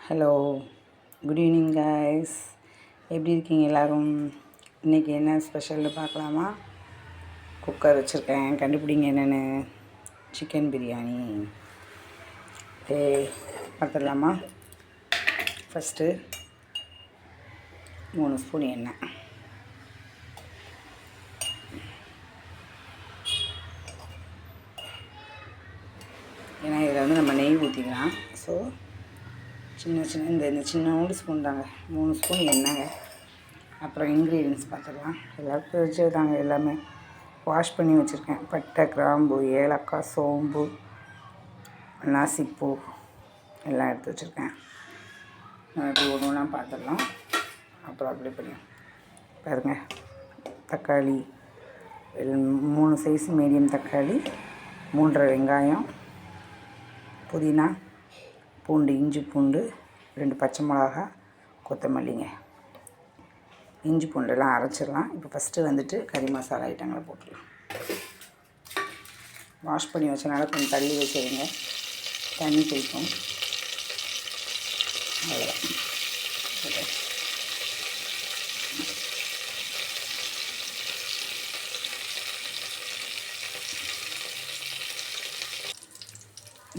Hello, good evening guys. எப்படி இருக்கீங்க எல்லோரும்? இன்றைக்கி என்ன ஸ்பெஷல்னு பார்க்கலாமா? குக்கர் வச்சுருக்கேன், கண்டுபிடிங்க என்னென்னு. சிக்கன் பிரியாணி. பார்த்துடலாமா? ஃபஸ்ட்டு 3 ஸ்பூன் எண்ணெய். ஏன்னா இதில் வந்து நம்ம நெய் ஊற்றிக்கலாம். ஸோ சின்ன இந்த சின்னோண்டு ஸ்பூன் தாங்க, 3 ஸ்பூன் எண்ணெய்ங்க. அப்புறம் இன்க்ரீடியன்ஸ் பார்த்துக்கலாம். எல்லாருக்கும் வச்சுருக்காங்க, எல்லாமே வாஷ் பண்ணி வச்சுருக்கேன். பட்டை, கிராம்பு, ஏலக்காய், சோம்பு, நாசிப்பூ எல்லாம் எடுத்து வச்சுருக்கேன். இப்படி ஒன்று ஒன்றா பார்த்துடலாம். அப்புறம் அப்படி பண்ணி பாருங்கள். தக்காளி 3 சைஸ் மீடியம் தக்காளி, 3 வெங்காயம், புதினா, பூண்டு, இஞ்சி பூண்டு 2 பச்சை மிளகா, கொத்தமல்லிங்க. இஞ்சி பூண்டெல்லாம் அரைச்சிடலாம். இப்போ ஃபஸ்ட்டு வந்துட்டு கறி மசாலா ஐட்டங்களை போட்டுடலாம். வாஷ் பண்ணி வச்சனால கொஞ்சம் தள்ளி வச்சுருங்க, தண்ணி குடிக்கும். அவ்வளோதான்.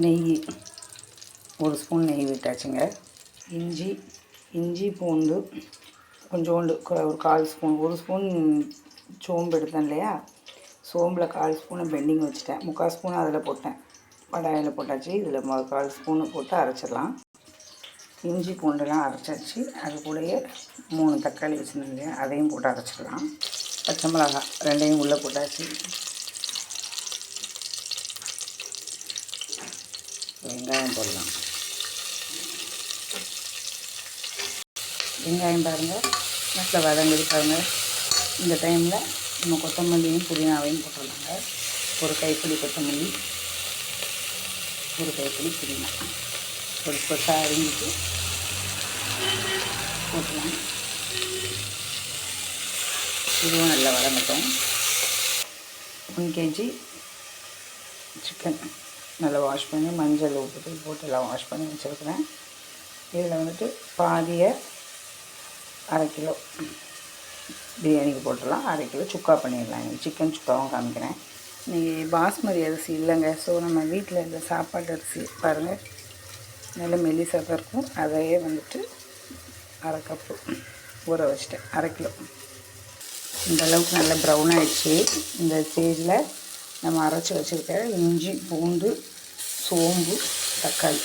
நெய் 1 ஸ்பூன் நெய் விட்டாச்சுங்க. இஞ்சி பூண்டு கொஞ்சோண்டு, ஒரு 1/4 ஸ்பூன். 1 ஸ்பூன் சோம்பு எடுத்தேன் இல்லையா, சோம்பில் 1/4 ஸ்பூனை பெண்டிங் வச்சுட்டேன். 3/4 ஸ்பூன் அதில் போட்டேன், கடாயில் போட்டாச்சு. இதில் 1/4 ஸ்பூனு போட்டு அரைச்சிடலாம். இஞ்சி பூண்டெல்லாம் அரைச்சாச்சு. அது கூடயே 3 தக்காளி வச்சுருந்தேன் இல்லையா, அதையும் போட்டு அரைச்சிடலாம். பச்சை மிளகா 2ஐயும் உள்ளே போட்டாச்சு. வெங்காயம் போடலாம். வெங்காயம் பாருங்கள் நல்லா வதங்குது பாருங்கள். இந்த டைமில் நம்ம கொத்தமல்லியும் புதினாவையும் போட்டுடலாங்க. ஒரு கைப்பிடி கொத்தமல்லி, ஒரு கைப்பிடி புதினா ஒரு கொத்தாக அரிஞ்சிட்டு போட்டுலாம். இதுவும் நல்லா வதங்கட்டும். 1 kg சிக்கன் நல்லா வாஷ் பண்ணி மஞ்சள் உப்பு போட்டு எல்லாம் வாஷ் பண்ணி வச்சுருக்கிறேன். இதில் வந்துட்டு பாதியை 1/2 கிலோ பிரியாணிக்கு போட்டுடலாம். 1/2 கிலோ சுக்கா பண்ணிடலாம். சிக்கன் சுக்காவும் காமிக்கிறேன். இன்றைக்கி பாஸ்மதி அரிசி இல்லைங்க. ஸோ நம்ம வீட்டில் இந்த சாப்பாட்டு அரிசி பாருங்கள், நல்ல மெல்லிசாக இருக்கும். அதையே வந்துட்டு 1/2 கப்பு ஊற வச்சுட்டேன். 1/2 கிலோ. இந்த அளவுக்கு நல்லா ப்ரௌன் ஆகிடுச்சு. இந்த ஸ்டேஜில் நம்ம அரைச்சி வச்சுருக்க இஞ்சி பூண்டு, சோம்பு, தக்காளி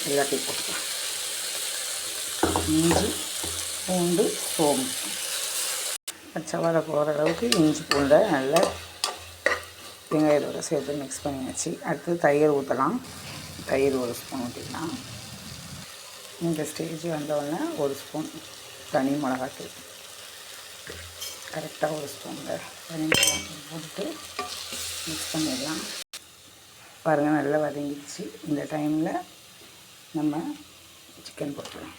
எல்லாத்தையும் போட்டுக்கலாம். இஞ்சி பூண்டு சோம்பு பச்சை வாடை போகிற அளவுக்கு இஞ்சி பூண்டை நல்லா வெங்காயத்தோட சேர்த்து மிக்ஸ் பண்ணியாச்சு. அடுத்து தயிர் ஊற்றலாம். தயிர் 1 ஸ்பூன் ஊற்றிக்கலாம். இந்த ஸ்டேஜ் வந்தோடனே 1 ஸ்பூன் தனி மிளகாத்தூள், கரெக்டாக 1 ஸ்பூனில் தனி மிளகாத்தூள் போட்டுட்டு மிக்ஸ் பண்ணிடலாம். பாருங்கள் நல்லா வதங்கிடுச்சு. இந்த டைமில் நம்ம சிக்கன் போட்டுக்கலாம்.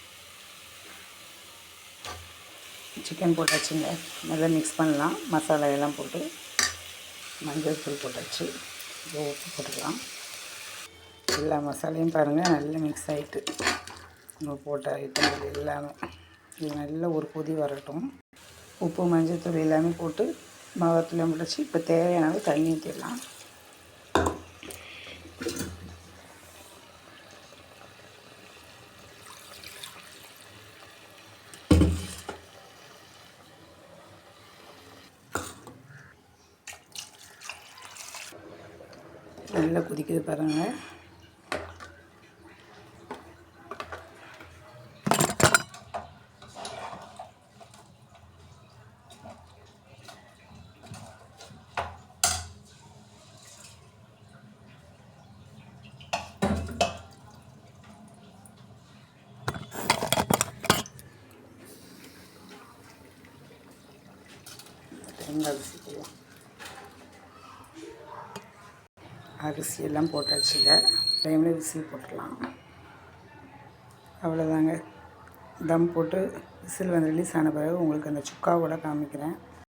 சிக்கன் போட்டாச்சுங்க. நல்லா மிக்ஸ் பண்ணலாம். மசாலா எல்லாம் போட்டு மஞ்சள் தூள் போட்டாச்சு. உப்பு போட்டுக்கலாம். எல்லா மசாலையும் பாருங்கள் நல்லா மிக்ஸ் ஆகிட்டு நம்ம போட்ட ஐட்டம் எல்லாமே. இது நல்லா ஒரு கொதி வரட்டும். உப்பு, மஞ்சள் தூள் எல்லாமே போட்டு மிளகாத்தூள் போட்டாச்சு. இப்போ தேவையான அளவு தண்ணி ஊற்றிடலாம். நல்லா கொதிக்குது பாருங்கள். அரிசியெல்லாம் போட்டாச்சுங்க. டைமில் விசில் போட்டுடலாம். அவ்வளோதாங்க. தம் போட்டு விசில் வந்து ரிலீஸ் ஆன பிறகு உங்களுக்கு அந்த சுக்காவோட காமிக்கிறேன்.